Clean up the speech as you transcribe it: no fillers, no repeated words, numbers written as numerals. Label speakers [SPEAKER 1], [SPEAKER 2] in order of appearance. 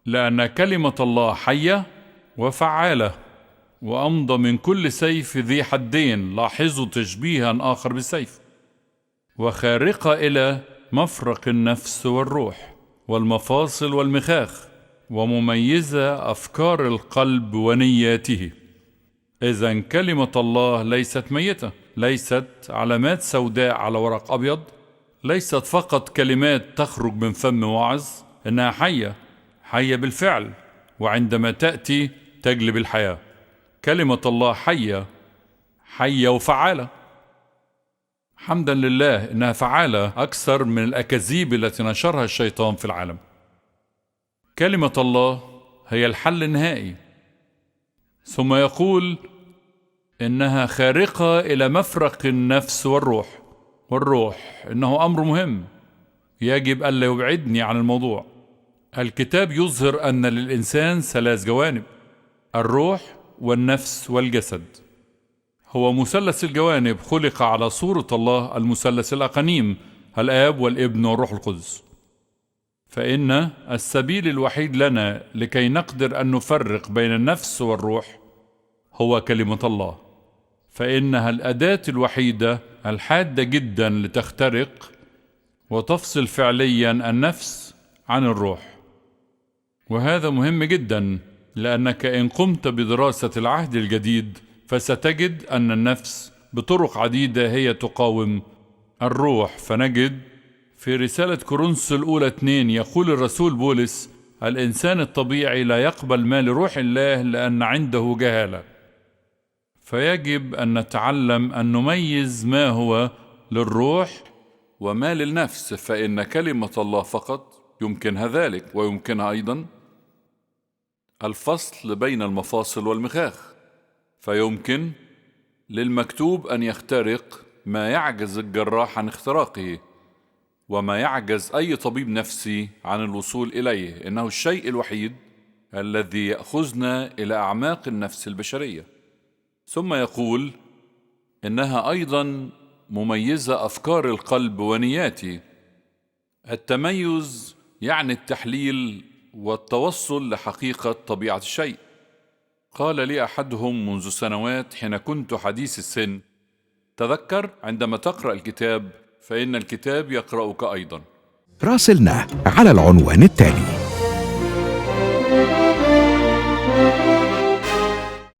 [SPEAKER 1] لأن كلمة الله حية وفعالة وأمضى من كل سيف ذي حدين، لاحظوا تشبيها آخر بالسيف، وخارقة إلى مفرق النفس والروح والمفاصل والمخاخ، ومميزة أفكار القلب ونياته. إذن كلمة الله ليست ميتة، ليست علامات سوداء على ورق أبيض، ليست فقط كلمات تخرج من فم واعظ، إنها حية، حية بالفعل، وعندما تأتي تجلب الحياة. كلمة الله حية، حية وفعالة. حمدا لله إنها فعالة أكثر من الأكاذيب التي نشرها الشيطان في العالم. كلمة الله هي الحل النهائي. ثم يقول إنها خارقة إلى مفرق النفس والروح. والروح إنه أمر مهم يجب ألا يبعدني عن الموضوع. الكتاب يظهر أن للإنسان 3 جوانب: الروح والنفس والجسد. هو مثلث الجوانب، خلق على صورة الله، المثلث الأقانيم، الآب والابن والروح القدس. فإن السبيل الوحيد لنا لكي نقدر أن نفرق بين النفس والروح هو كلمة الله، فإنها الأداة الوحيدة الحادة جدا لتخترق وتفصل فعليا النفس عن الروح. وهذا مهم جدا، لأنك إن قمت بدراسة العهد الجديد فستجد أن النفس بطرق عديدة هي تقاوم الروح. فنجد في رسالة كورنثوس الأولى 2 يقول الرسول بولس: الإنسان الطبيعي لا يقبل ما لروح الله لأن عنده جهالة. فيجب أن نتعلم أن نميز ما هو للروح وما للنفس، فإن كلمة الله فقط يمكنها ذلك، ويمكنها أيضا الفصل بين المفاصل والمخاخ. فيمكن للمكتوب أن يخترق ما يعجز الجراح عن اختراقه، وما يعجز أي طبيب نفسي عن الوصول إليه. إنه الشيء الوحيد الذي يأخذنا إلى أعماق النفس البشرية. ثم يقول إنها أيضا مميزة أفكار القلب ونياته. التميز يعني التحليل والتوصل لحقيقة طبيعة الشيء. قال لي أحدهم منذ سنوات حين كنت حديث السن: تذكر عندما تقرأ الكتاب فإن الكتاب يقرأك أيضا.
[SPEAKER 2] راسلنا على العنوان التالي.